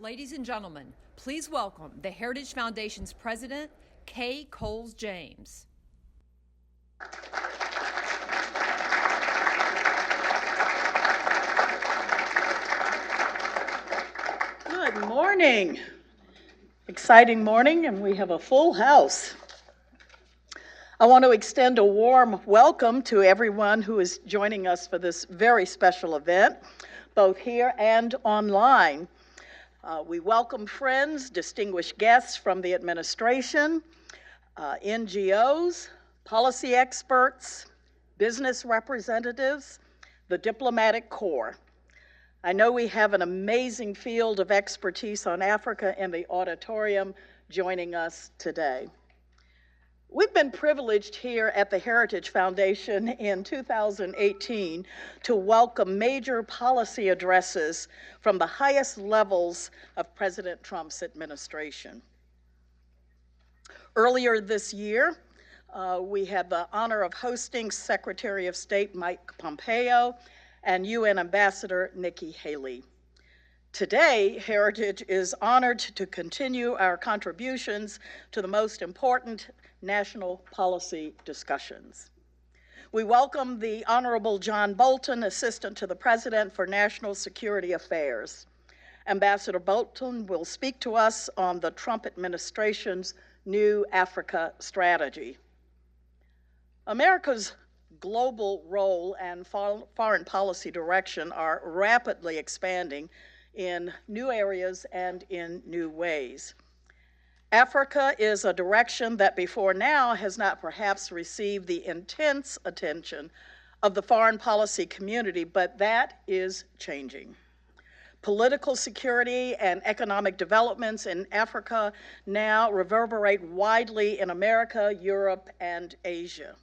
Ladies and gentlemen, please welcome the Heritage Foundation's president, Kay Coles James. Good morning. Exciting morning, and we have a full house. I want to extend a warm welcome to everyone who is joining us for this very special event, both here and online. We welcome friends, distinguished guests from the administration, NGOs, policy experts, business representatives, the diplomatic corps. I know we have an amazing field of expertise on Africa in the auditorium joining us today. We've been privileged here at the Heritage Foundation in 2018 to welcome major policy addresses from the highest levels of President Trump's administration. Earlier this year, we had the honor of hosting Secretary of State Mike Pompeo and UN Ambassador Nikki Haley. Today, Heritage is honored to continue our contributions to the most important national policy discussions. We welcome the Honorable John Bolton, Assistant to the President for National Security Affairs. Ambassador Bolton will speak to us on the Trump administration's new Africa strategy. America's global role and foreign policy direction are rapidly expanding in new areas and in new ways. Africa is a direction that before now has not perhaps received the intense attention of the foreign policy community, but that is changing. Political security and economic developments in Africa now reverberate widely in America, Europe, and Asia.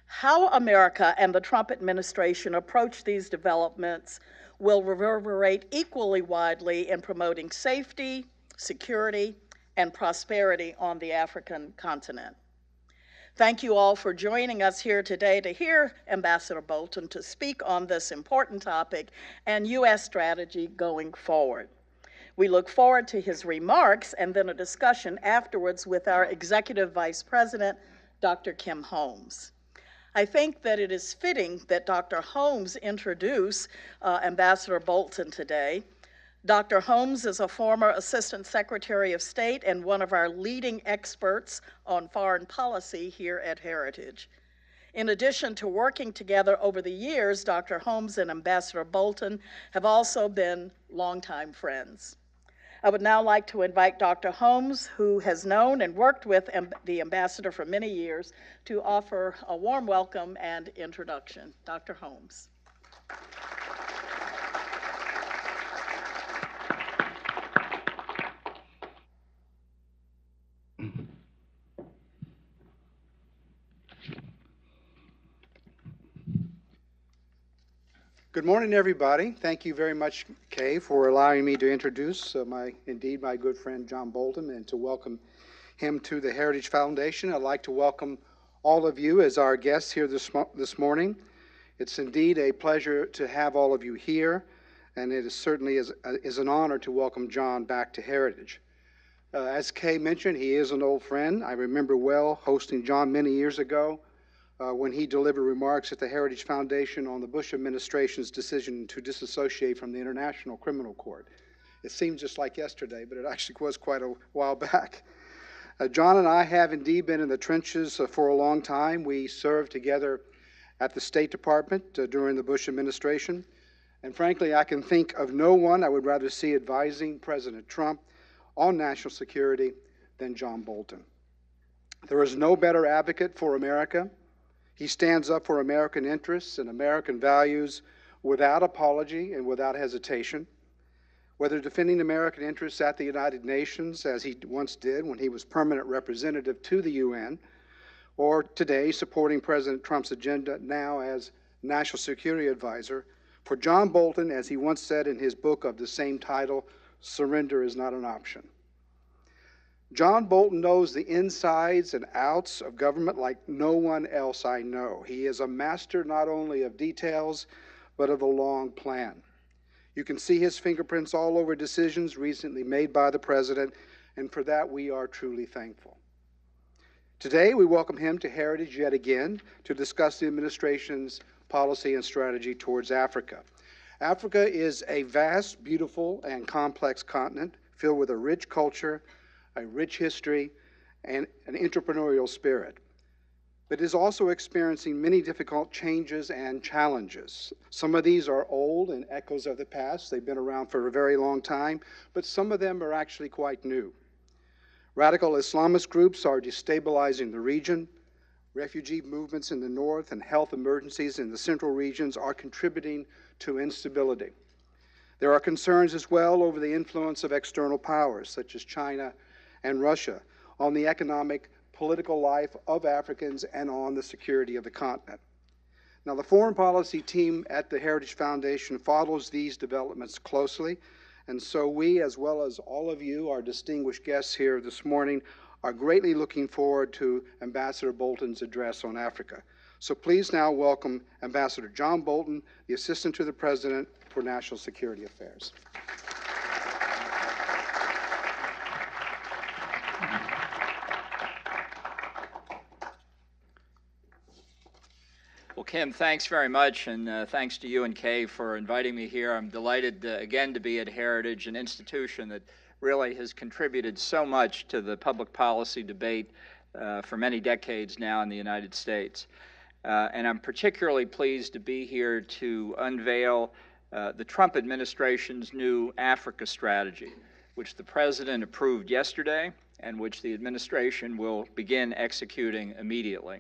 How America and the Trump administration approach these developments will reverberate equally widely in promoting safety, security, and prosperity on the African continent. Thank you all for joining us here today to hear Ambassador Bolton to speak on this important topic and U.S. strategy going forward. We look forward to his remarks and then a discussion afterwards with our Executive Vice President, Dr. Kim Holmes. I think that it is fitting that Dr. Holmes introduce Ambassador Bolton today. Dr. Holmes is a former Assistant Secretary of State and one of our leading experts on foreign policy here at Heritage. In addition to working together over the years, Dr. Holmes and Ambassador Bolton have also been longtime friends. I would now like to invite Dr. Holmes, who has known and worked with the ambassador for many years, to offer a warm welcome and introduction. Dr. Holmes. Good morning, everybody. Thank you very much, Kay, for allowing me to introduce my good friend John Bolton and to welcome him to the Heritage Foundation. I'd like to welcome all of you as our guests here this morning. It's indeed a pleasure to have all of you here, and it certainly is an honor to welcome John back to Heritage. As Kay mentioned, he is an old friend. I remember well hosting John many years ago when he delivered remarks at the Heritage Foundation on the Bush administration's decision to disassociate from the International Criminal Court. It seems just like yesterday, but it actually was quite a while back. John and I have indeed been in the trenches for a long time. We served together at the State Department during the Bush administration. And frankly, I can think of no one I would rather see advising President Trump on national security than John Bolton. There is no better advocate for America. He stands up for American interests and American values without apology and without hesitation. Whether defending American interests at the United Nations, as he once did when he was permanent representative to the UN, or today supporting President Trump's agenda now as National Security Advisor, for John Bolton, as he once said in his book of the same title, surrender is not an option. John Bolton knows the insides and outs of government like no one else I know. He is a master not only of details, but of the long plan. You can see his fingerprints all over decisions recently made by the President, and for that we are truly thankful. Today, we welcome him to Heritage yet again to discuss the administration's policy and strategy towards Africa. Africa is a vast, beautiful, and complex continent filled with a rich culture, a rich history, and an entrepreneurial spirit. But it is also experiencing many difficult changes and challenges. Some of these are old and echoes of the past. They've been around for a very long time, but some of them are actually quite new. Radical Islamist groups are destabilizing the region. Refugee movements in the north and health emergencies in the central regions are contributing to instability. There are concerns as well over the influence of external powers, such as China and Russia, on the economic, political life of Africans and on the security of the continent. Now, the foreign policy team at the Heritage Foundation follows these developments closely, and so we, as well as all of you, our distinguished guests here this morning, are greatly looking forward to Ambassador Bolton's address on Africa. So please now welcome Ambassador John Bolton, the Assistant to the President for National Security Affairs. Well, Kim, thanks very much, and thanks to you and Kay for inviting me here. I'm delighted again to be at Heritage, an institution that really has contributed so much to the public policy debate for many decades now in the United States. And I'm particularly pleased to be here to unveil the Trump administration's new Africa strategy, which the President approved yesterday and which the administration will begin executing immediately.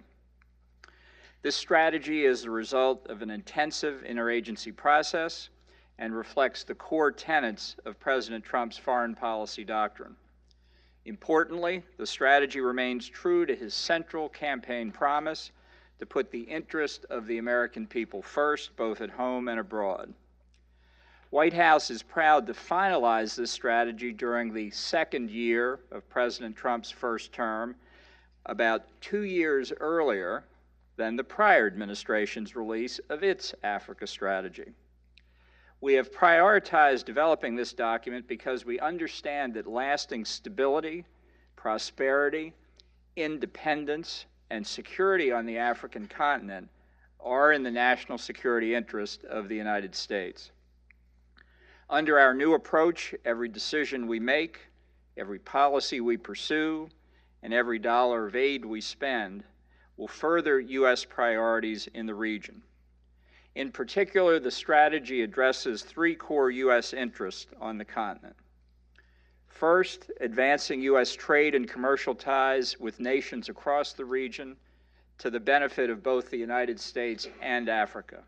This strategy is the result of an intensive interagency process and reflects the core tenets of President Trump's foreign policy doctrine. Importantly, the strategy remains true to his central campaign promise to put the interest of the American people first, both at home and abroad. White House is proud to finalize this strategy during the second year of President Trump's first term, about 2 years earlier than the prior administration's release of its Africa strategy. We have prioritized developing this document because we understand that lasting stability, prosperity, independence, and security on the African continent are in the national security interest of the United States. Under our new approach, every decision we make, every policy we pursue, and every dollar of aid we spend will further U.S. priorities in the region. In particular, the strategy addresses 3 core U.S. interests on the continent. First, advancing U.S. trade and commercial ties with nations across the region to the benefit of both the United States and Africa.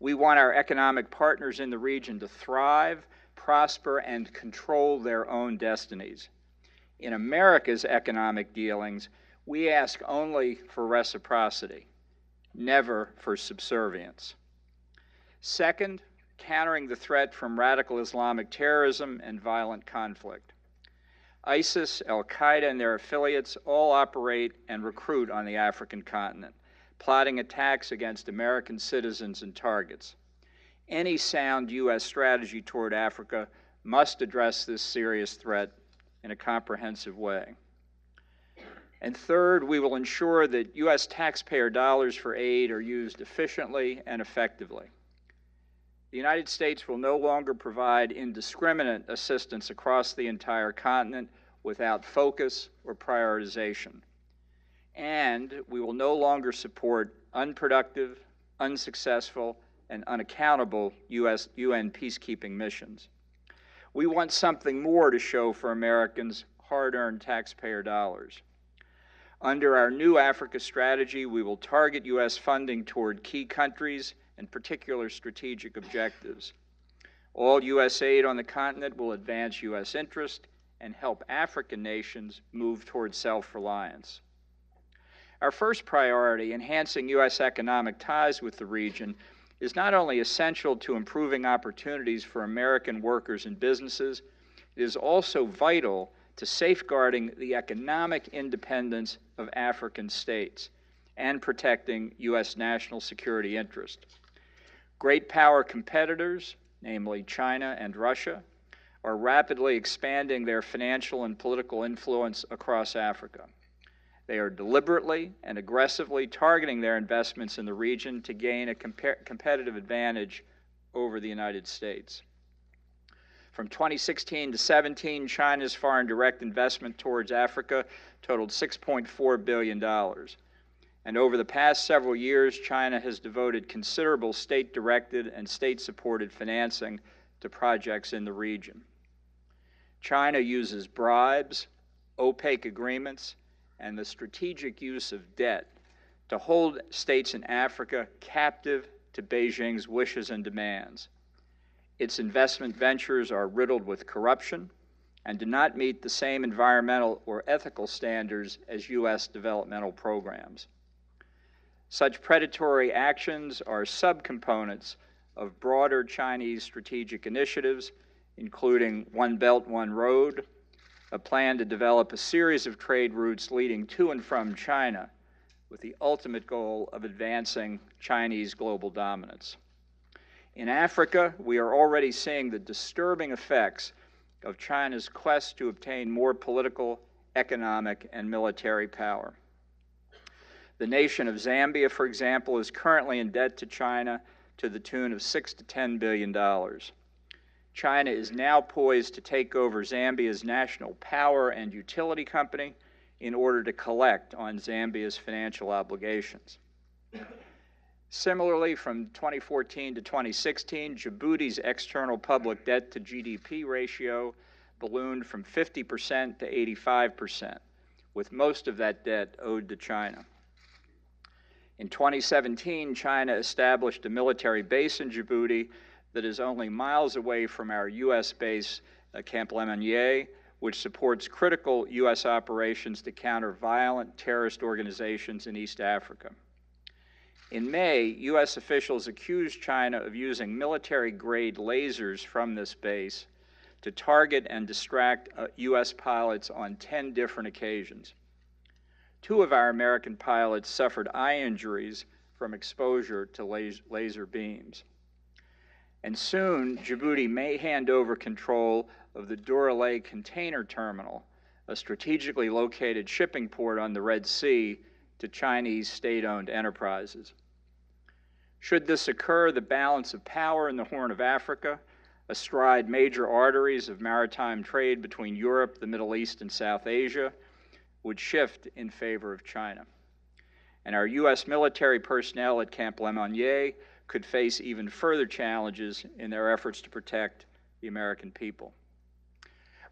We want our economic partners in the region to thrive, prosper, and control their own destinies. In America's economic dealings, we ask only for reciprocity, never for subservience. Second, countering the threat from radical Islamic terrorism and violent conflict. ISIS, Al-Qaeda, and their affiliates all operate and recruit on the African continent, plotting attacks against American citizens and targets. Any sound U.S. strategy toward Africa must address this serious threat in a comprehensive way. And third, we will ensure that U.S. taxpayer dollars for aid are used efficiently and effectively. The United States will no longer provide indiscriminate assistance across the entire continent without focus or prioritization. And we will no longer support unproductive, unsuccessful, and unaccountable UN peacekeeping missions. We want something more to show for Americans' hard-earned taxpayer dollars. Under our new Africa strategy, we will target U.S. funding toward key countries and particular strategic objectives. All U.S. aid on the continent will advance U.S. interest and help African nations move toward self-reliance. Our first priority, enhancing U.S. economic ties with the region, is not only essential to improving opportunities for American workers and businesses, it is also vital to safeguarding the economic independence of African states and protecting U.S. national security interest. Great power competitors namely China and Russia, are rapidly expanding their financial and political influence across Africa. They are deliberately and aggressively targeting their investments in the region to gain a competitive advantage over the United States. From 2016 to 17, China's foreign direct investment towards Africa totaled $6.4 billion. And over the past several years, China has devoted considerable state-directed and state-supported financing to projects in the region. China uses bribes, opaque agreements, and the strategic use of debt to hold states in Africa captive to Beijing's wishes and demands. Its investment ventures are riddled with corruption and do not meet the same environmental or ethical standards as U.S. developmental programs. Such predatory actions are subcomponents of broader Chinese strategic initiatives, including One Belt, One Road, a plan to develop a series of trade routes leading to and from China, with the ultimate goal of advancing Chinese global dominance. In Africa, we are already seeing the disturbing effects of China's quest to obtain more political, economic, and military power. The nation of Zambia, for example, is currently in debt to China to the tune of $6 to $10 billion. China is now poised to take over Zambia's national power and utility company in order to collect on Zambia's financial obligations. Similarly, from 2014 to 2016, Djibouti's external public debt to GDP ratio ballooned from 50% to 85%, with most of that debt owed to China. In 2017, China established a military base in Djibouti that is only miles away from our U.S. base, Camp Lemonnier, which supports critical U.S. operations to counter violent terrorist organizations in East Africa. In May, U.S. officials accused China of using military-grade lasers from this base to target and distract U.S. pilots on 10 different occasions. 2 of our American pilots suffered eye injuries from exposure to laser beams. And soon, Djibouti may hand over control of the Duralay Container Terminal, a strategically located shipping port on the Red Sea, to Chinese state-owned enterprises. Should this occur, the balance of power in the Horn of Africa, astride major arteries of maritime trade between Europe, the Middle East, and South Asia, would shift in favor of China. And our U.S. military personnel at Camp Lemonnier could face even further challenges in their efforts to protect the American people.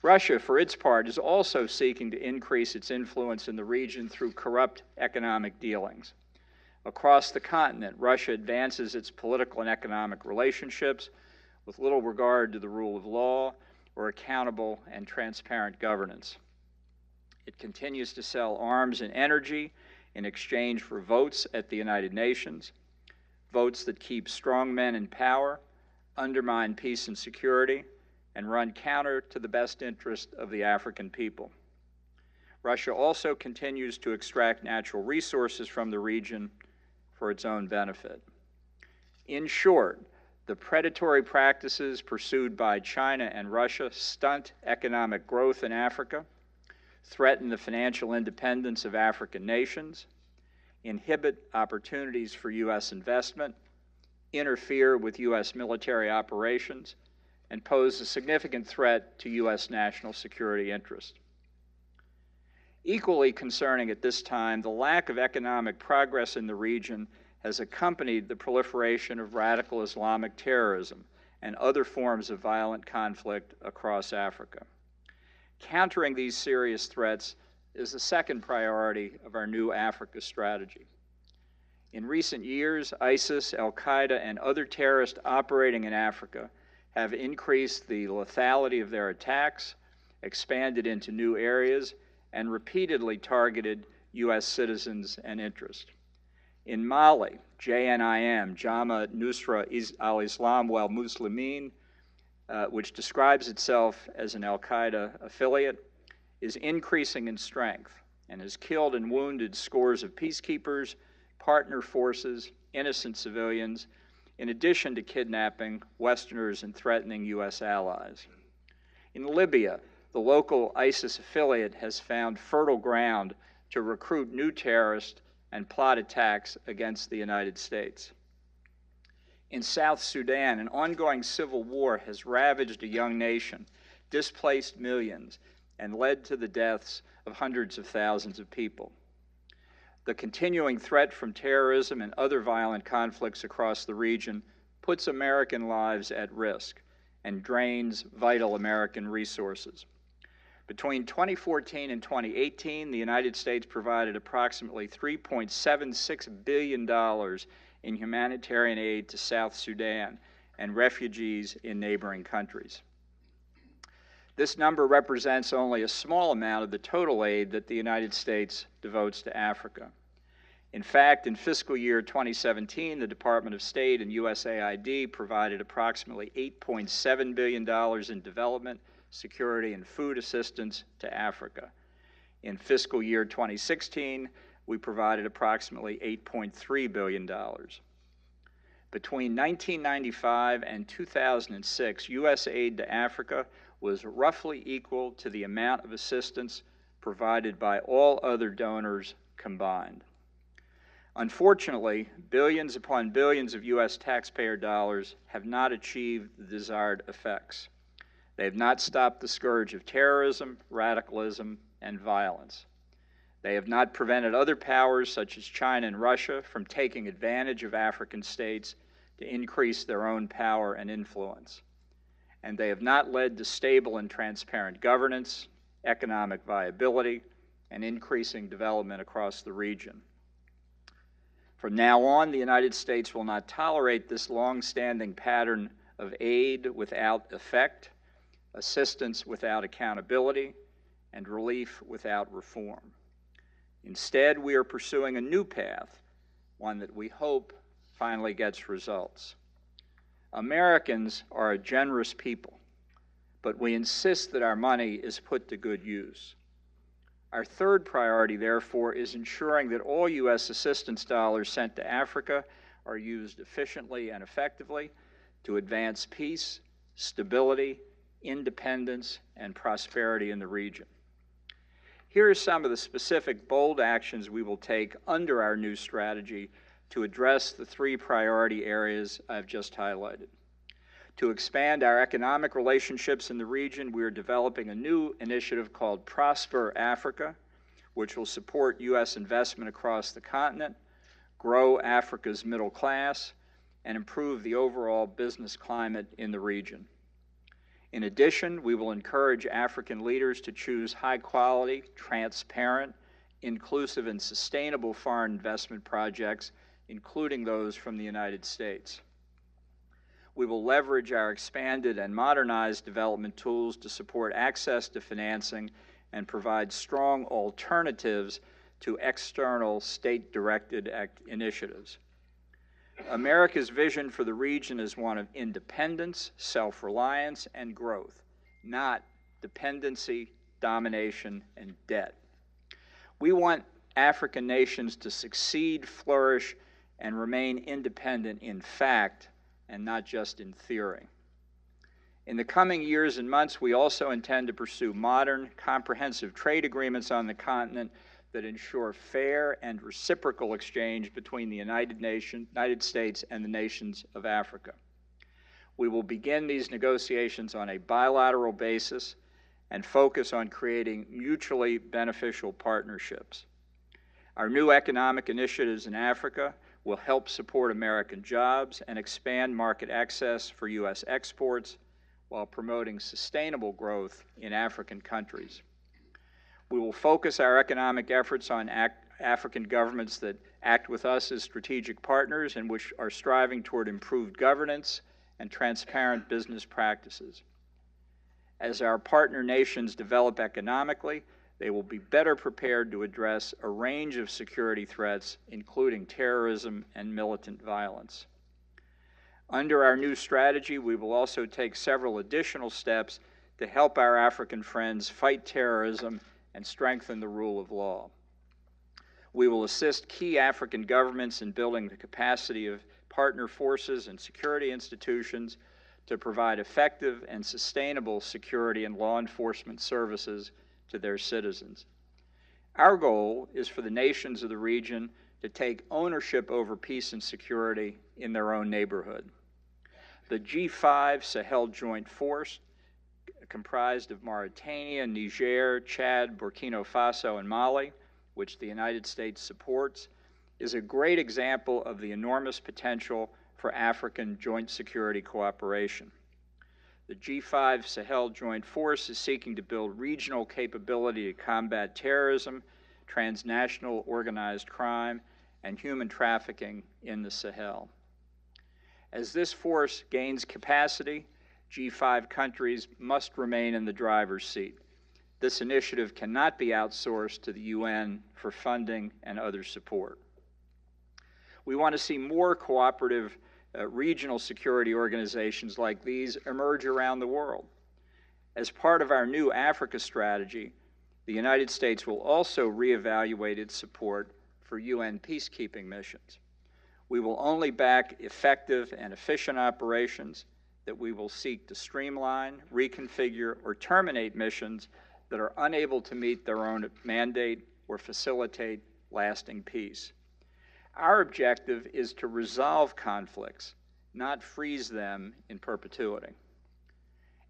Russia, for its part, is also seeking to increase its influence in the region through corrupt economic dealings. Across the continent, Russia advances its political and economic relationships with little regard to the rule of law or accountable and transparent governance. It continues to sell arms and energy in exchange for votes at the United Nations, votes that keep strong men in power, undermine peace and security, and run counter to the best interest of the African people. Russia also continues to extract natural resources from the region for its own benefit. In short, the predatory practices pursued by China and Russia stunt economic growth in Africa, threaten the financial independence of African nations, inhibit opportunities for U.S. investment, interfere with U.S. military operations, and pose a significant threat to U.S. national security interests. Equally concerning at this time, the lack of economic progress in the region has accompanied the proliferation of radical Islamic terrorism and other forms of violent conflict across Africa. Countering these serious threats is the second priority of our new Africa strategy. In recent years, ISIS, Al-Qaeda, and other terrorists operating in Africa have increased the lethality of their attacks, expanded into new areas, and repeatedly targeted U.S. citizens and interests. In Mali, JNIM, Jama Nusra al-Islam wal Muslimin, which describes itself as an al-Qaeda affiliate, is increasing in strength and has killed and wounded scores of peacekeepers, partner forces, innocent civilians in addition to kidnapping Westerners and threatening U.S. allies. In Libya, the local ISIS affiliate has found fertile ground to recruit new terrorists and plot attacks against the United States. In South Sudan, an ongoing civil war has ravaged a young nation, displaced millions, and led to the deaths of hundreds of thousands of people. The continuing threat from terrorism and other violent conflicts across the region puts American lives at risk and drains vital American resources. Between 2014 and 2018, the United States provided approximately $3.76 billion in humanitarian aid to South Sudan and refugees in neighboring countries. This number represents only a small amount of the total aid that the United States devotes to Africa. In fact, in fiscal year 2017, the Department of State and USAID provided approximately $8.7 billion in development, security, and food assistance to Africa. In fiscal year 2016, we provided approximately $8.3 billion. Between 1995 and 2006, U.S. aid to Africa was roughly equal to the amount of assistance provided by all other donors combined. Unfortunately, billions upon billions of U.S. taxpayer dollars have not achieved the desired effects. They have not stopped the scourge of terrorism, radicalism, and violence. They have not prevented other powers, such as China and Russia, from taking advantage of African states to increase their own power and influence. And they have not led to stable and transparent governance, economic viability, and increasing development across the region. From now on, the United States will not tolerate this long-standing pattern of aid without effect, assistance without accountability, and relief without reform. Instead, we are pursuing a new path, one that we hope finally gets results. Americans are a generous people, but we insist that our money is put to good use. Our third priority, therefore, is ensuring that all U.S. assistance dollars sent to Africa are used efficiently and effectively to advance peace, stability, independence, and prosperity in the region. Here are some of the specific bold actions we will take under our new strategy to address the three priority areas I've just highlighted. To expand our economic relationships in the region, we are developing a new initiative called Prosper Africa, which will support U.S. investment across the continent, grow Africa's middle class, and improve the overall business climate in the region. In addition, we will encourage African leaders to choose high-quality, transparent, inclusive, and sustainable foreign investment projects, including those from the United States. We will leverage our expanded and modernized development tools to support access to financing and provide strong alternatives to external state-directed initiatives. America's vision for the region is one of independence, self-reliance, and growth, not dependency, domination, and debt. We want African nations to succeed, flourish, and remain independent in fact, and not just in theory. In the coming years and months, we also intend to pursue modern, comprehensive trade agreements on the continent that ensure fair and reciprocal exchange between the United States and the nations of Africa. We will begin these negotiations on a bilateral basis and focus on creating mutually beneficial partnerships. Our new economic initiatives in Africa will help support American jobs and expand market access for U.S. exports while promoting sustainable growth in African countries. We will focus our economic efforts on African governments that act with us as strategic partners and which are striving toward improved governance and transparent business practices. As our partner nations develop economically, they will be better prepared to address a range of security threats, including terrorism and militant violence. Under our new strategy, we will also take several additional steps to help our African friends fight terrorism and strengthen the rule of law. We will assist key African governments in building the capacity of partner forces and security institutions to provide effective and sustainable security and law enforcement services to their citizens. Our goal is for the nations of the region to take ownership over peace and security in their own neighborhood. The G5 Sahel Joint Force, comprised of Mauritania, Niger, Chad, Burkina Faso, and Mali, which the United States supports, is a great example of the enormous potential for African joint security cooperation. The G5 Sahel Joint Force is seeking to build regional capability to combat terrorism, transnational organized crime, and human trafficking in the Sahel. As this force gains capacity, G5 countries must remain in the driver's seat. This initiative cannot be outsourced to the UN for funding and other support. We want to see more cooperative regional security organizations like these emerge around the world. As part of our new Africa strategy, the United States will also reevaluate its support for UN peacekeeping missions. We will only back effective and efficient operations that we will seek to streamline, reconfigure, or terminate missions that are unable to meet their own mandate or facilitate lasting peace. Our objective is to resolve conflicts, not freeze them in perpetuity.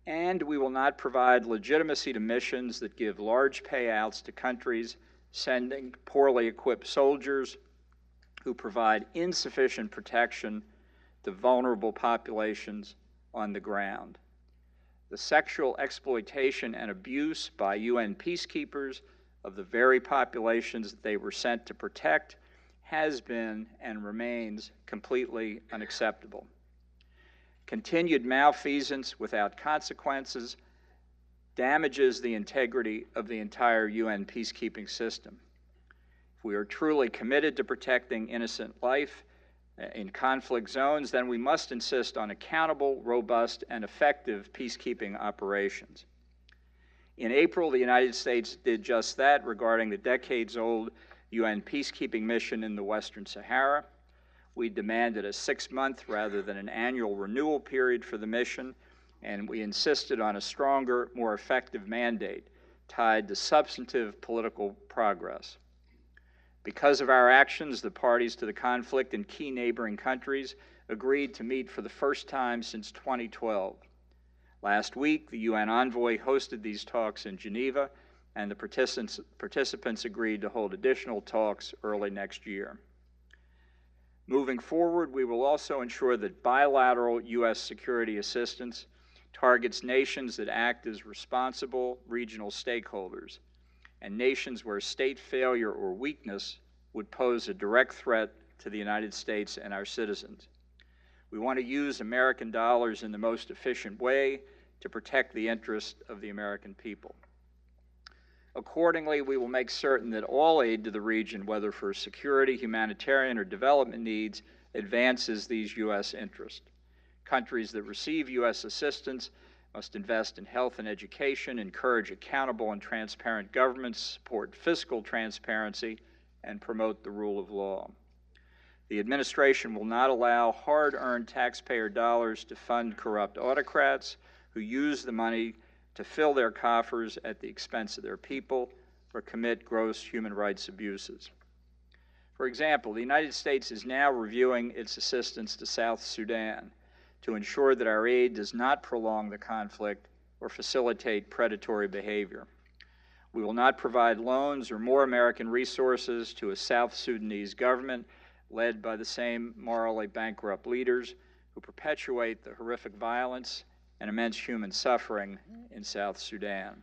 And we will not provide legitimacy to missions that give large payouts to countries sending poorly equipped soldiers who provide insufficient protection to vulnerable populations on the ground. The sexual exploitation and abuse by UN peacekeepers of the very populations that they were sent to protect has been and remains completely unacceptable. Continued malfeasance without consequences damages the integrity of the entire UN peacekeeping system. If we are truly committed to protecting innocent life in conflict zones, then we must insist on accountable, robust, and effective peacekeeping operations. In April, the United States did just that regarding the decades-old UN peacekeeping mission in the Western Sahara. We demanded a 6-month rather than an annual renewal period for the mission, and we insisted on a stronger, more effective mandate tied to substantive political progress. Because of our actions, the parties to the conflict in key neighboring countries agreed to meet for the first time since 2012. Last week, the UN envoy hosted these talks in Geneva, and the participants agreed to hold additional talks early next year. Moving forward, we will also ensure that bilateral U.S. security assistance targets nations that act as responsible regional stakeholders, and nations where state failure or weakness would pose a direct threat to the United States and our citizens. We want to use American dollars in the most efficient way to protect the interests of the American people. Accordingly, we will make certain that all aid to the region, whether for security, humanitarian, or development needs, advances these U.S. interests. Countries that receive U.S. assistance must invest in health and education, encourage accountable and transparent governments, support fiscal transparency, and promote the rule of law. The administration will not allow hard-earned taxpayer dollars to fund corrupt autocrats who use the money to fill their coffers at the expense of their people or commit gross human rights abuses. For example, the United States is now reviewing its assistance to South Sudan to ensure that our aid does not prolong the conflict or facilitate predatory behavior. We will not provide loans or more American resources to a South Sudanese government led by the same morally bankrupt leaders who perpetuate the horrific violence and immense human suffering in South Sudan.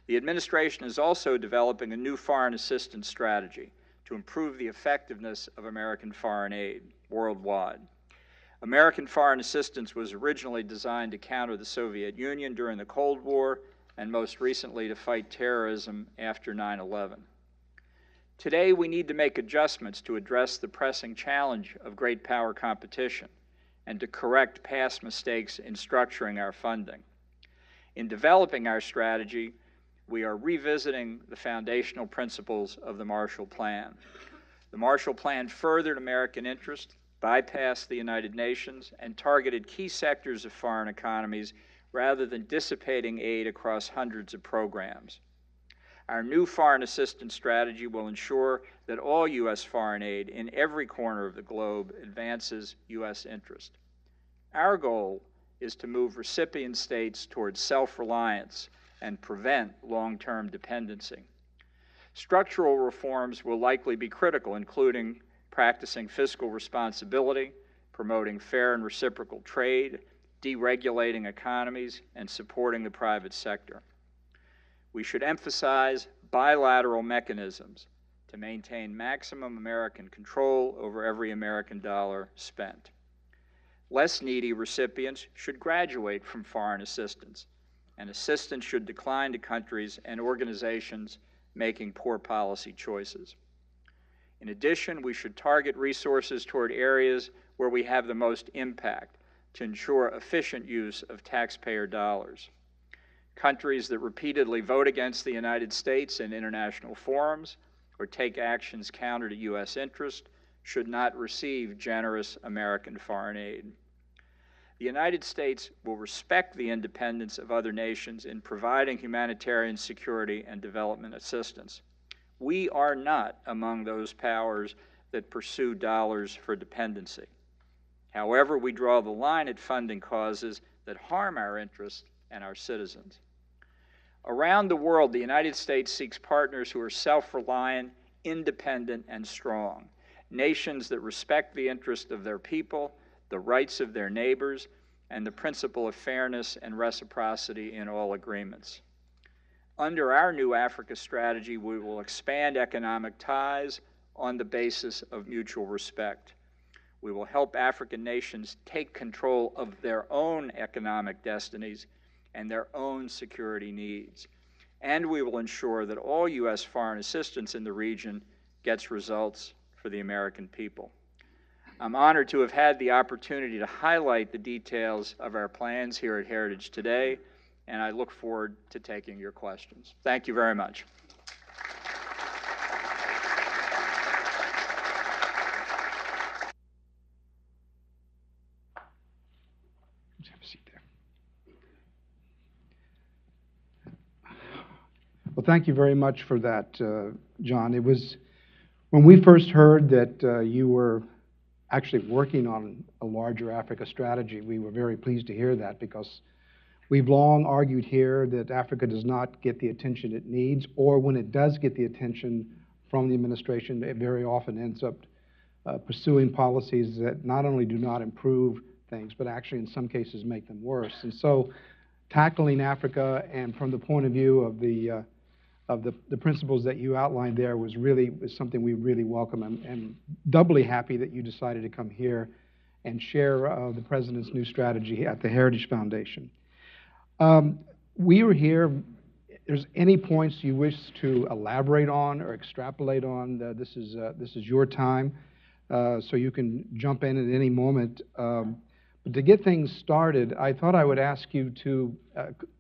The administration is also developing a new foreign assistance strategy to improve the effectiveness of American foreign aid worldwide. American foreign assistance was originally designed to counter the Soviet Union during the Cold War and most recently to fight terrorism after 9/11. Today, we need to make adjustments to address the pressing challenge of great power competition and to correct past mistakes in structuring our funding. In developing our strategy, we are revisiting the foundational principles of the Marshall Plan. The Marshall Plan furthered American interest bypassed the United Nations, and targeted key sectors of foreign economies rather than dissipating aid across hundreds of programs. Our new foreign assistance strategy will ensure that all U.S. foreign aid in every corner of the globe advances U.S. interest. Our goal is to move recipient states towards self-reliance and prevent long-term dependency. Structural reforms will likely be critical, including practicing fiscal responsibility, promoting fair and reciprocal trade, deregulating economies, and supporting the private sector. We should emphasize bilateral mechanisms to maintain maximum American control over every American dollar spent. Less needy recipients should graduate from foreign assistance, and assistance should decline to countries and organizations making poor policy choices. In addition, we should target resources toward areas where we have the most impact to ensure efficient use of taxpayer dollars. Countries that repeatedly vote against the United States in international forums or take actions counter to U.S. interest should not receive generous American foreign aid. The United States will respect the independence of other nations in providing humanitarian security and development assistance. We are not among those powers that pursue dollars for dependency. However, we draw the line at funding causes that harm our interests and our citizens. Around the world, the United States seeks partners who are self-reliant, independent, and strong, nations that respect the interest of their people, the rights of their neighbors, and the principle of fairness and reciprocity in all agreements. Under our new Africa strategy, we will expand economic ties on the basis of mutual respect. We will help African nations take control of their own economic destinies and their own security needs. And we will ensure that all U.S. foreign assistance in the region gets results for the American people. I'm honored to have had the opportunity to highlight the details of our plans here at Heritage today, and I look forward to taking your questions. Thank you very much. Have a seat there. Well, thank you very much for that, John. It was when we first heard that you were actually working on a larger Africa strategy, we were very pleased to hear that, because we've long argued here that Africa does not get the attention it needs, or when it does get the attention from the administration, it very often ends up pursuing policies that not only do not improve things, but actually in some cases make them worse. And so tackling Africa, and from the point of view of the principles that you outlined there, was something we really welcome, and doubly happy that you decided to come here and share the President's new strategy at the Heritage Foundation. We were here. If there's any points you wish to elaborate on or extrapolate on, this is your time, so you can jump in at any moment. But to get things started, I thought I would ask you to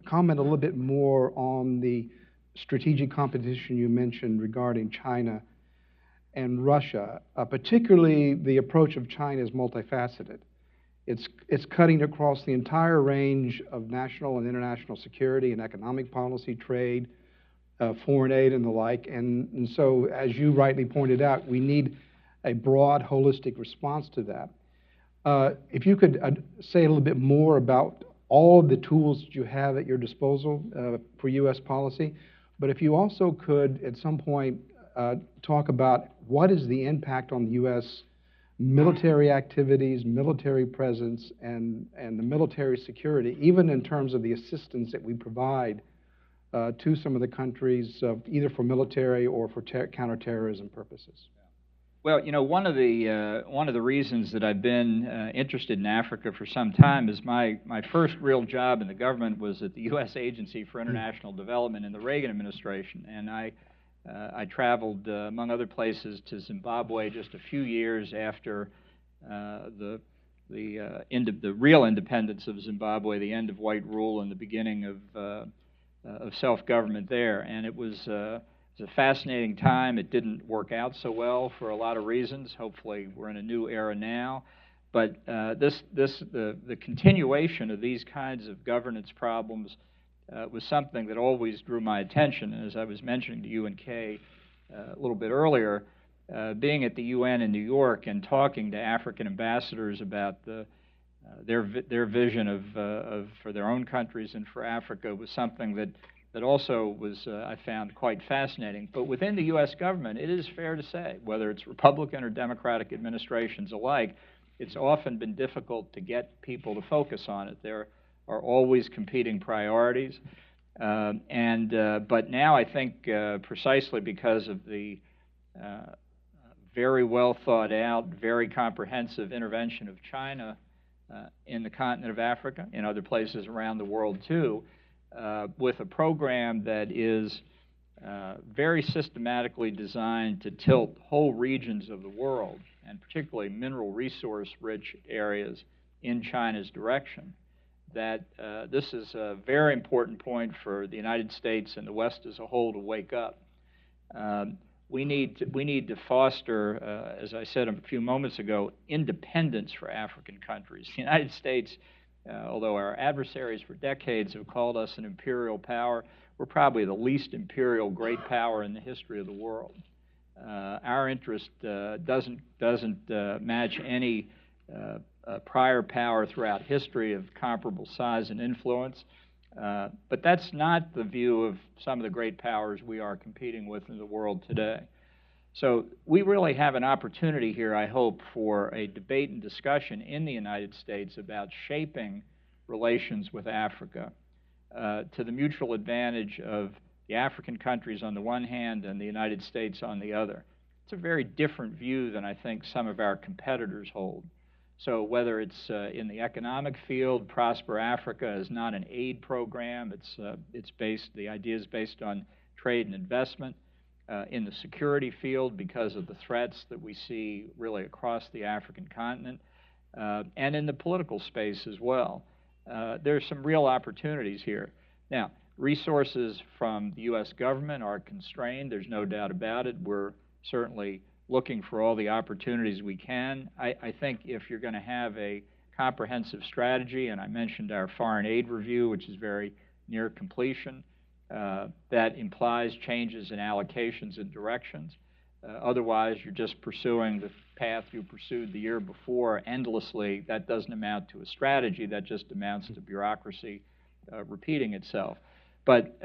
comment a little bit more on the strategic competition you mentioned regarding China and Russia. Particularly, the approach of China is multifaceted. It's cutting across the entire range of national and international security and economic policy, trade, foreign aid, and the like. And so, as you rightly pointed out, we need a broad, holistic response to that. If you could say a little bit more about all of the tools that you have at your disposal for U.S. policy, but if you also could, at some point, talk about what is the impact on the U.S. military activities, military presence, and the military security, even in terms of the assistance that we provide to some of the countries, either for military or for counterterrorism purposes. Well, you know, one of the reasons that I've been interested in Africa for some time is my first real job in the government was at the U.S. Agency for International Development in the Reagan administration, and I traveled, among other places, to Zimbabwe just a few years after the real independence of Zimbabwe, the end of white rule, and the beginning of self-government there, and it was It's a fascinating time. It didn't work out so well for a lot of reasons. Hopefully, we're in a new era now. But the continuation of these kinds of governance problems was something that always drew my attention. And as I was mentioning to you and Kay a little bit earlier, being at the UN in New York and talking to African ambassadors about their vision of for their own countries and for Africa was something that also was, I found, quite fascinating. But within the U.S. government, it is fair to say, whether it's Republican or Democratic administrations alike, it's often been difficult to get people to focus on it. There are always competing priorities. But now I think precisely because of the very well thought out, very comprehensive intervention of China in the continent of Africa, in other places around the world too, with a program that is very systematically designed to tilt whole regions of the world, and particularly mineral resource-rich areas, in China's direction, that this is a very important point for the United States and the West as a whole to wake up. We need to foster, as I said a few moments ago, independence for African countries. The United States, although our adversaries for decades have called us an imperial power, we're probably the least imperial great power in the history of the world. Our interest doesn't match any prior power throughout history of comparable size and influence. But that's not the view of some of the great powers we are competing with in the world today. So we really have an opportunity here, I hope, for a debate and discussion in the United States about shaping relations with Africa to the mutual advantage of the African countries on the one hand and the United States on the other. It's a very different view than I think some of our competitors hold. So whether it's in the economic field, Prosper Africa is not an aid program. The idea is based on trade and investment. In the security field, because of the threats that we see really across the African continent, and in the political space as well. There's some real opportunities here. Now, resources from the U.S. government are constrained. There's no doubt about it. We're certainly looking for all the opportunities we can. I think if you're going to have a comprehensive strategy, and I mentioned our foreign aid review, which is very near completion, that implies changes in allocations and directions. Otherwise, you're just pursuing the path you pursued the year before endlessly. That doesn't amount to a strategy. That just amounts to bureaucracy repeating itself. But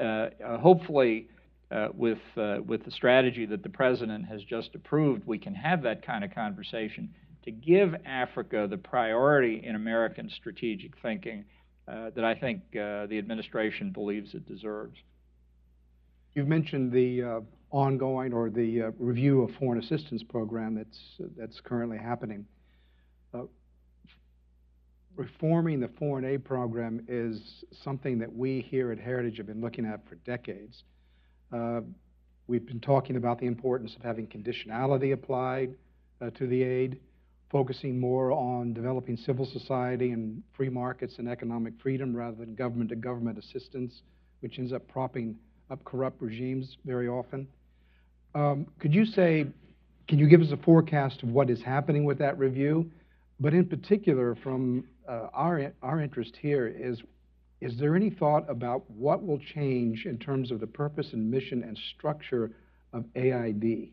hopefully, with the strategy that the President has just approved, we can have that kind of conversation to give Africa the priority in American strategic thinking that I think the administration believes it deserves. You've mentioned the ongoing or the review of foreign assistance program that's currently happening. Reforming the foreign aid program is something that we here at Heritage have been looking at for decades. We've been talking about the importance of having conditionality applied to the aid, focusing more on developing civil society and free markets and economic freedom rather than government-to-government assistance, which ends up propping up corrupt regimes very often. Can you give us a forecast of what is happening with that review? But in particular, from our interest here is there any thought about what will change in terms of the purpose and mission and structure of AID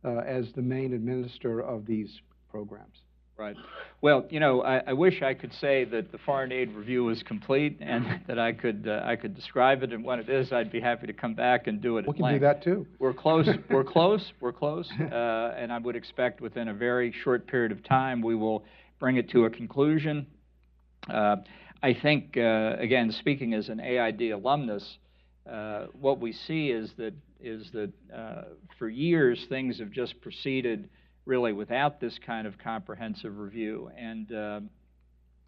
as the main administrator of these programs? Right. Well, you know, I wish I could say that the foreign aid review is complete and that I could describe it and what it is. I'd be happy to come back and do it at length. We can do that too. We're close. We're close. We're close. And I would expect within a very short period of time we will bring it to a conclusion. I think, again, speaking as an AID alumnus, what we see is that for years things have just proceeded really without this kind of comprehensive review, and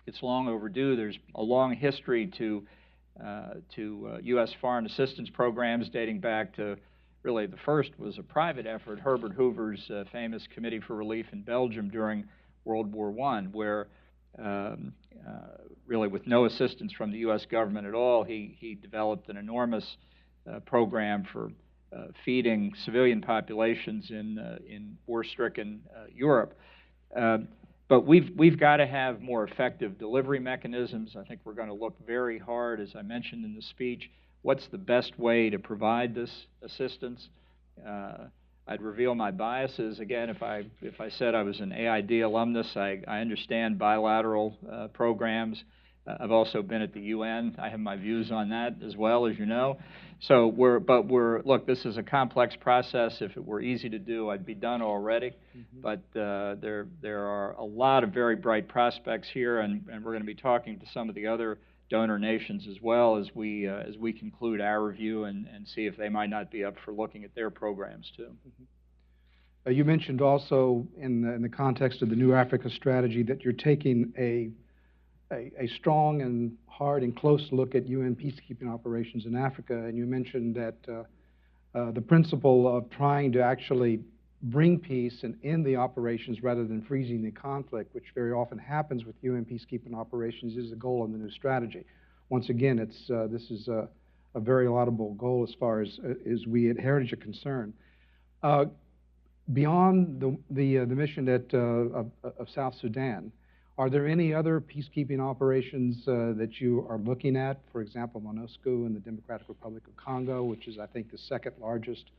it's long overdue. There's a long history to U.S. foreign assistance programs dating back to really the first was a private effort, Herbert Hoover's famous Committee for Relief in Belgium during World War I, where really with no assistance from the U.S. government at all, he developed an enormous program for feeding civilian populations in war-stricken Europe. But we've got to have more effective delivery mechanisms. I think we're going to look very hard, as I mentioned in the speech, what's the best way to provide this assistance. I'd reveal my biases again if I said I was an AID alumnus. I understand bilateral programs. I've also been at the UN. I have my views on that as well, as you know. So look, this is a complex process. If it were easy to do, I'd be done already. Mm-hmm. But there are a lot of very bright prospects here, and we're going to be talking to some of the other donor nations as well as we conclude our review and see if they might not be up for looking at their programs too. Mm-hmm. You mentioned also in the context of the New Africa strategy that you're taking a strong and hard and close look at UN peacekeeping operations in Africa, and you mentioned that the principle of trying to actually bring peace and end the operations rather than freezing the conflict, which very often happens with UN peacekeeping operations, is the goal in the new strategy. Once again, this is a very laudable goal as far as we at Heritage are concerned. Beyond the mission of South Sudan, are there any other peacekeeping operations that you are looking at? For example, MONUSCO in the Democratic Republic of Congo, which is, I think, the second largest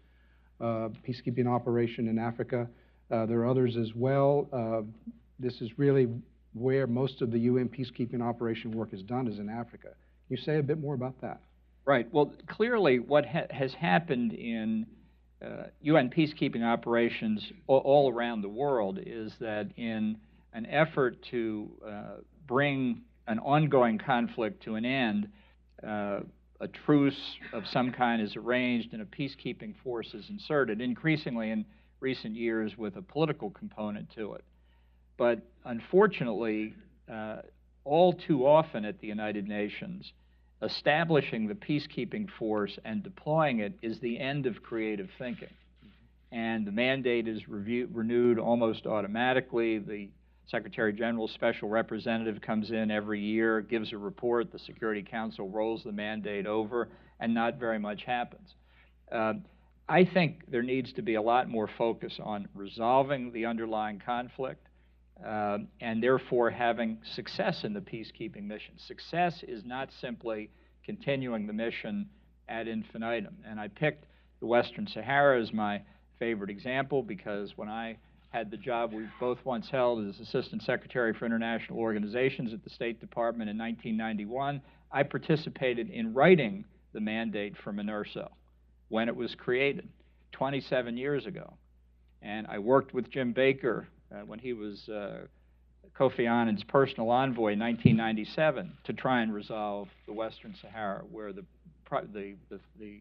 peacekeeping operation in Africa. There are others as well. This is really where most of the UN peacekeeping operation work is done, is in Africa. Can you say a bit more about that? Right. Well, clearly what has happened in UN peacekeeping operations all around the world is that in an effort to bring an ongoing conflict to an end, a truce of some kind is arranged and a peacekeeping force is inserted, increasingly in recent years with a political component to it. But unfortunately, all too often at the United Nations, establishing the peacekeeping force and deploying it is the end of creative thinking. And the mandate is renewed almost automatically. The Secretary General's special representative comes in every year, gives a report, the Security Council rolls the mandate over, and not very much happens. I think there needs to be a lot more focus on resolving the underlying conflict and therefore having success in the peacekeeping mission. Success is not simply continuing the mission ad infinitum. And I picked the Western Sahara as my favorite example because when I had the job we both once held as Assistant Secretary for International Organizations at the State Department in 1991, I participated in writing the mandate for MINURSO when it was created 27 years ago. And I worked with Jim Baker when he was Kofi Annan's personal envoy in 1997 to try and resolve the Western Sahara, where the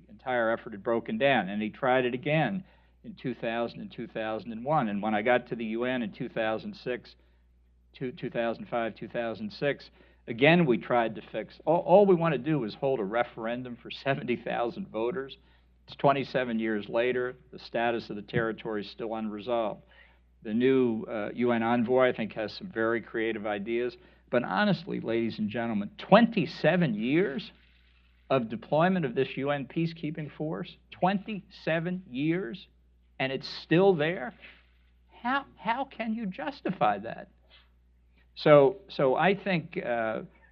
entire effort had broken down. And he tried it again in 2000 and 2001. And when I got to the UN in 2005, 2006, again we tried to fix. All we want to do is hold a referendum for 70,000 voters. It's 27 years later. The status of the territory is still unresolved. The new UN envoy, I think, has some very creative ideas. But honestly, ladies and gentlemen, 27 years of deployment of this UN peacekeeping force, 27 years, and it's still there? How can you justify that? So I think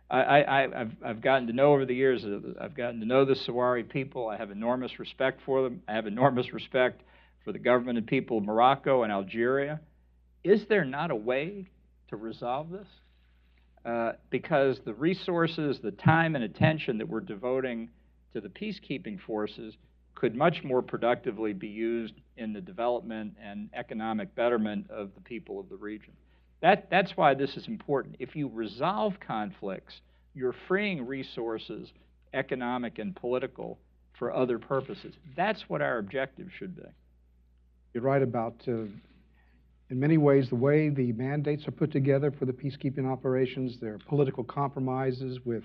I've gotten to know over the years, I've gotten to know the Sahrawi people. I have enormous respect for them. I have enormous respect for the government and people of Morocco and Algeria. Is there not a way to resolve this? Because the resources, the time and attention that we're devoting to the peacekeeping forces could much more productively be used in the development and economic betterment of the people of the region. That's why this is important. If you resolve conflicts, you're freeing resources, economic and political, for other purposes. That's what our objective should be. You're right about, in many ways, the way the mandates are put together for the peacekeeping operations. There are political compromises with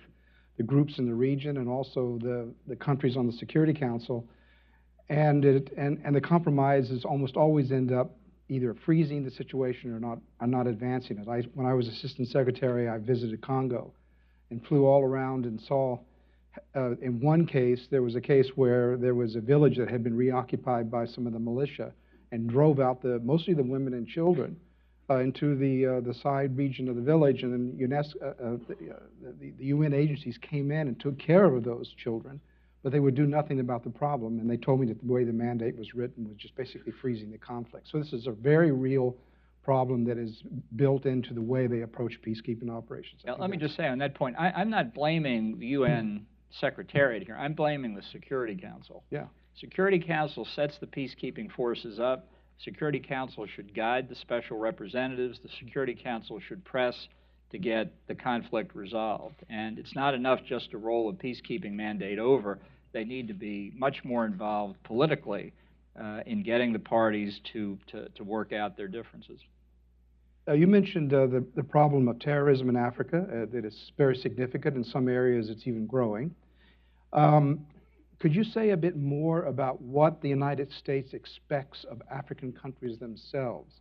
the groups in the region and also the countries on the Security Council. And the compromises almost always end up either freezing the situation or not advancing it. When I was Assistant Secretary, I visited Congo and flew all around and saw in one case, there was a case where there was a village that had been reoccupied by some of the militia and drove out mostly the women and children into the side region of the village, and then the UN agencies came in and took care of those children, but they would do nothing about the problem. And they told me that the way the mandate was written was just basically freezing the conflict. So this is a very real problem that is built into the way they approach peacekeeping operations. Now, let me just say on that point, I'm not blaming the UN Secretariat here. I'm blaming the Security Council. Yeah. Security Council sets the peacekeeping forces up. Security Council should guide the special representatives. The Security Council should press to get the conflict resolved. And it's not enough just to roll a peacekeeping mandate over. They need to be much more involved politically in getting the parties to work out their differences. You mentioned the problem of terrorism in Africa, that is very significant. In some areas, it's even growing. Could you say a bit more about what the United States expects of African countries themselves,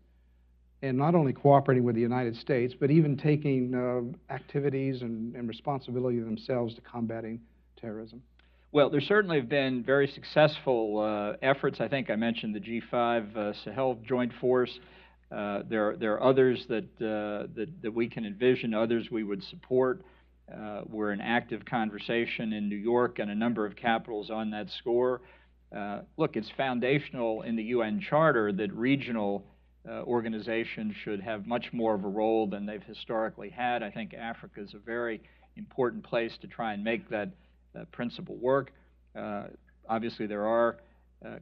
and not only cooperating with the United States, but even taking activities and responsibility themselves to combating terrorism? Well, there certainly have been very successful efforts. I think I mentioned the G5 Sahel Joint Force. There are others that we can envision, others we would support. We're in active conversation in New York and a number of capitals on that score. Look, it's foundational in the UN Charter that regional organizations should have much more of a role than they've historically had. I think Africa is a very important place to try and make that principle work. Obviously, there are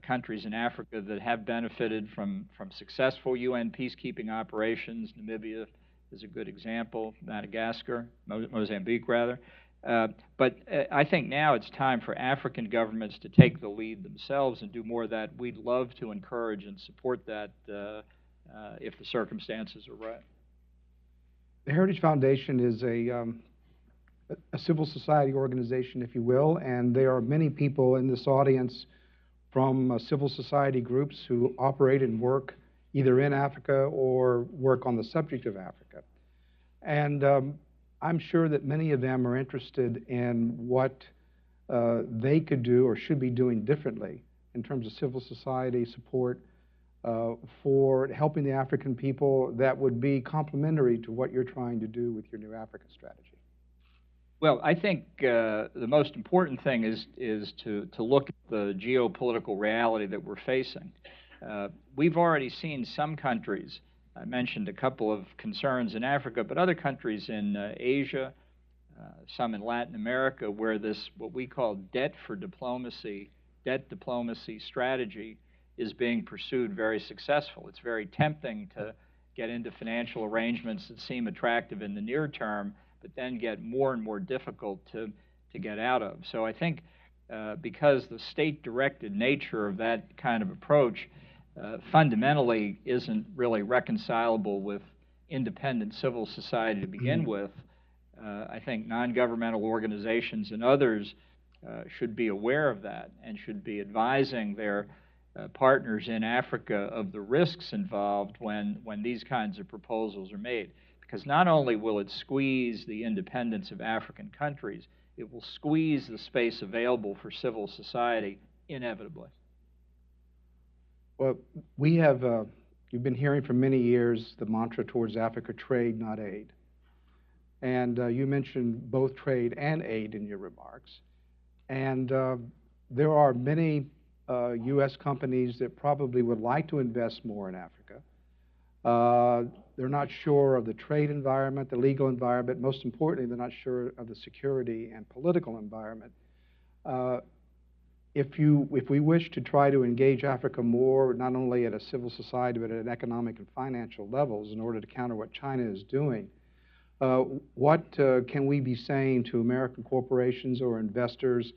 countries in Africa that have benefited from successful UN peacekeeping operations. Namibia is a good example, Madagascar, Mozambique rather. But I think now it's time for African governments to take the lead themselves and do more of that. We'd love to encourage and support that if the circumstances are right. The Heritage Foundation is a civil society organization, if you will, and there are many people in this audience from civil society groups who operate and work either in Africa or work on the subject of Africa. And I'm sure that many of them are interested in what they could do or should be doing differently in terms of civil society support for helping the African people that would be complementary to what you're trying to do with your New Africa strategy. Well, I think the most important thing is to look at the geopolitical reality that we're facing. We've already seen some countries, I mentioned a couple of concerns in Africa, but other countries in Asia, some in Latin America, where this, what we call debt diplomacy strategy is being pursued very successful. It's very tempting to get into financial arrangements that seem attractive in the near term, but then get more and more difficult to get out of. So I think because the state-directed nature of that kind of approach fundamentally isn't really reconcilable with independent civil society to begin with, I think non-governmental organizations and others should be aware of that and should be advising their partners in Africa of the risks involved when these kinds of proposals are made. Because not only will it squeeze the independence of African countries, it will squeeze the space available for civil society inevitably. Well, we have, you've been hearing for many years the mantra towards Africa, trade, not aid. And you mentioned both trade and aid in your remarks. And there are many U.S. companies that probably would like to invest more in Africa. They're not sure of the trade environment, the legal environment. Most importantly, they're not sure of the security and political environment. If we wish to try to engage Africa more, not only at a civil society, but at an economic and financial levels in order to counter what China is doing, what can we be saying to American corporations or investors,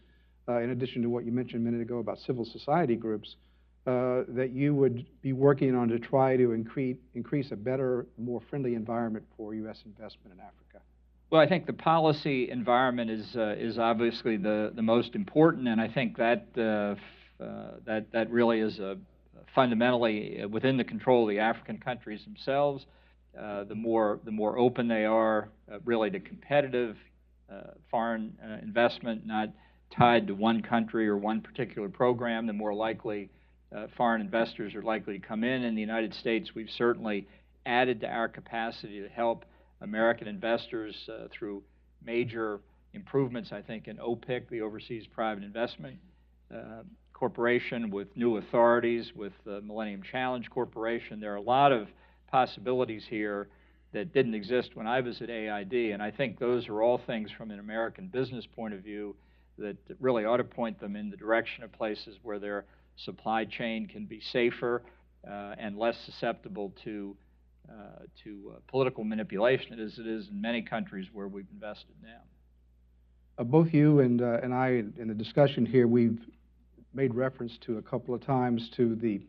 in addition to what you mentioned a minute ago about civil society groups, that you would be working on to try to increase a better, more friendly environment for U.S. investment in Africa? Well, I think the policy environment is obviously the most important, and I think that that really is fundamentally within the control of the African countries themselves. The more open they are, really to competitive foreign investment, not tied to one country or one particular program, the more likely foreign investors are likely to come in. In the United States, we've certainly added to our capacity to help American investors through major improvements, I think, in OPIC, the Overseas Private Investment Corporation, with new authorities, with the Millennium Challenge Corporation. There are a lot of possibilities here that didn't exist when I was at AID, and I think those are all things from an American business point of view that really ought to point them in the direction of places where their supply chain can be safer and less susceptible to political manipulation as it is in many countries where we've invested now. Both you and I, in the discussion here, we've made reference to a couple of times to the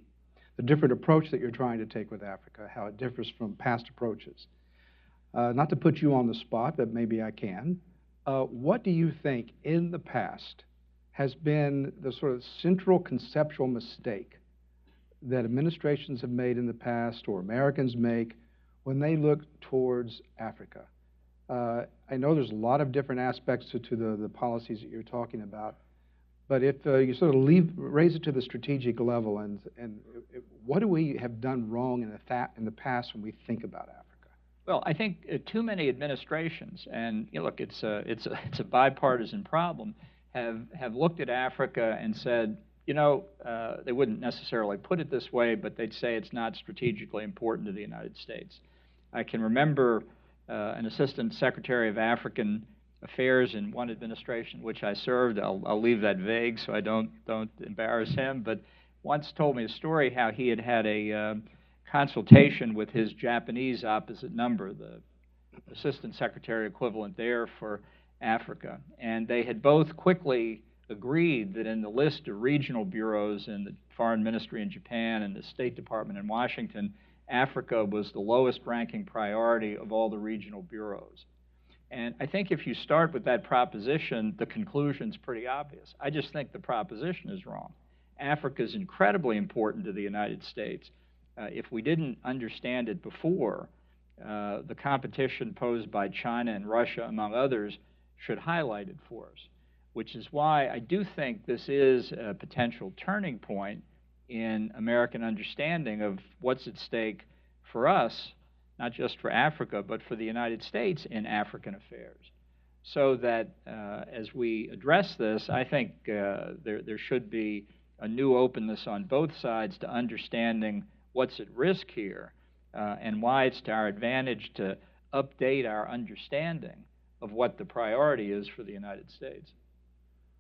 different approach that you're trying to take with Africa, how it differs from past approaches. Not to put you on the spot, but maybe I can. What do you think in the past has been the sort of central conceptual mistake that administrations have made in the past or Americans make when they look towards Africa? I know there's a lot of different aspects to the policies that you're talking about, but if you sort of raise it to the strategic level, and what do we have done wrong in the past when we think about Africa? Well, I think too many administrations, and look, it's a bipartisan problem, have looked at Africa and said, they wouldn't necessarily put it this way, but they'd say it's not strategically important to the United States. I can remember an Assistant Secretary of African Affairs in one administration which I served. I'll leave that vague so I don't embarrass him, but once told me a story how he had a consultation with his Japanese opposite number, the Assistant Secretary equivalent there for Africa, and they had both quickly agreed that in the list of regional bureaus in the Foreign Ministry in Japan and the State Department in Washington, Africa was the lowest ranking priority of all the regional bureaus. And I think if you start with that proposition, the conclusion's pretty obvious. I just think the proposition is wrong. Africa is incredibly important to the United States. If we didn't understand it before, the competition posed by China and Russia, among others, should highlight it for us, which is why I do think this is a potential turning point in American understanding of what's at stake for us, not just for Africa, but for the United States in African affairs. So that as we address this, I think there should be a new openness on both sides to understanding what's at risk here and why it's to our advantage to update our understanding of what the priority is for the United States.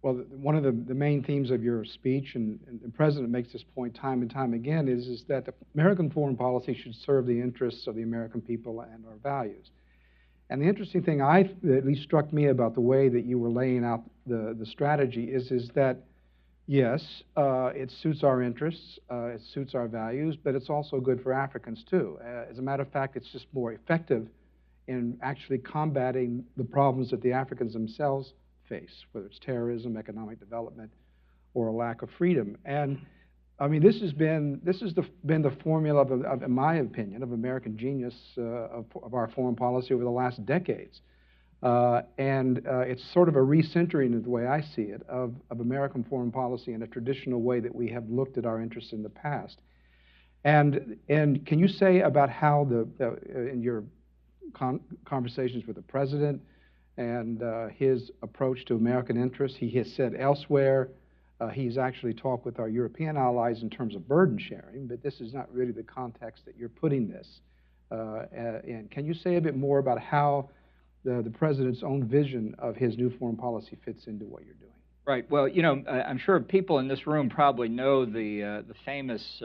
Well, one of the main themes of your speech, and the President makes this point time and time again, is that the American foreign policy should serve the interests of the American people and our values. And the interesting thing that at least struck me about the way that you were laying out the strategy is that, yes, it suits our interests, it suits our values, but it's also good for Africans too. As a matter of fact, it's just more effective in actually combating the problems that the Africans themselves face, whether it's terrorism, economic development, or a lack of freedom. And I mean, this has been the formula of, in my opinion, of American genius of our foreign policy over the last decades. And it's sort of a recentering, of the way I see it, of American foreign policy in a traditional way that we have looked at our interests in the past. And can you say about how in your conversations with the President and his approach to American interests, he has said elsewhere, he's actually talked with our European allies in terms of burden sharing, but this is not really the context that you're putting this in. Can you say a bit more about how the President's own vision of his new foreign policy fits into what you're doing? Right. Well, I'm sure people in this room probably know the famous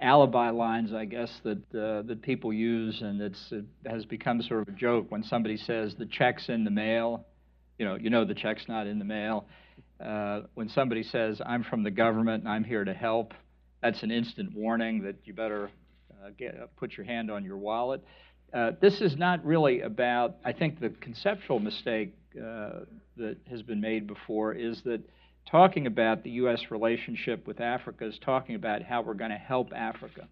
alibi lines, I guess, that people use, and it has become sort of a joke when somebody says the check's in the mail. The check's not in the mail. When somebody says I'm from the government and I'm here to help, that's an instant warning that you better put your hand on your wallet. This is not really about, I think the conceptual mistake that has been made before is that talking about the U.S. relationship with Africa is talking about how we're going to help Africa.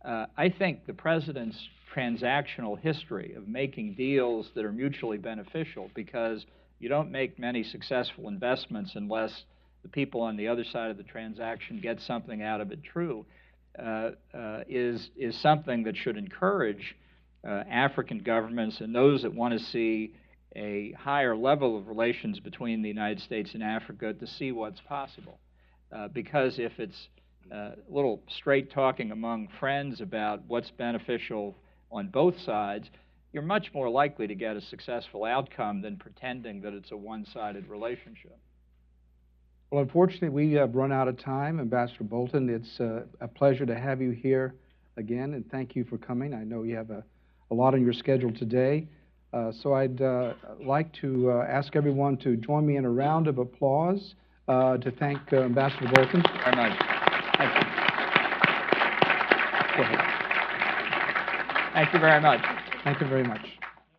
I think the President's transactional history of making deals that are mutually beneficial, because You don't make many successful investments unless the people on the other side of the transaction get something out of it true, is something that should encourage African governments and those that want to see a higher level of relations between the United States and Africa to see what's possible. Because if it's a little straight talking among friends about what's beneficial on both sides, you're much more likely to get a successful outcome than pretending that it's a one-sided relationship. Well, unfortunately, we have run out of time. Ambassador Bolton, it's a pleasure to have you here again, and thank you for coming. I know you have a lot on your schedule today. So I'd like to ask everyone to join me in a round of applause to thank Ambassador Bolton. Very much. Thank you. Go ahead. Thank you very much. Thank you very much.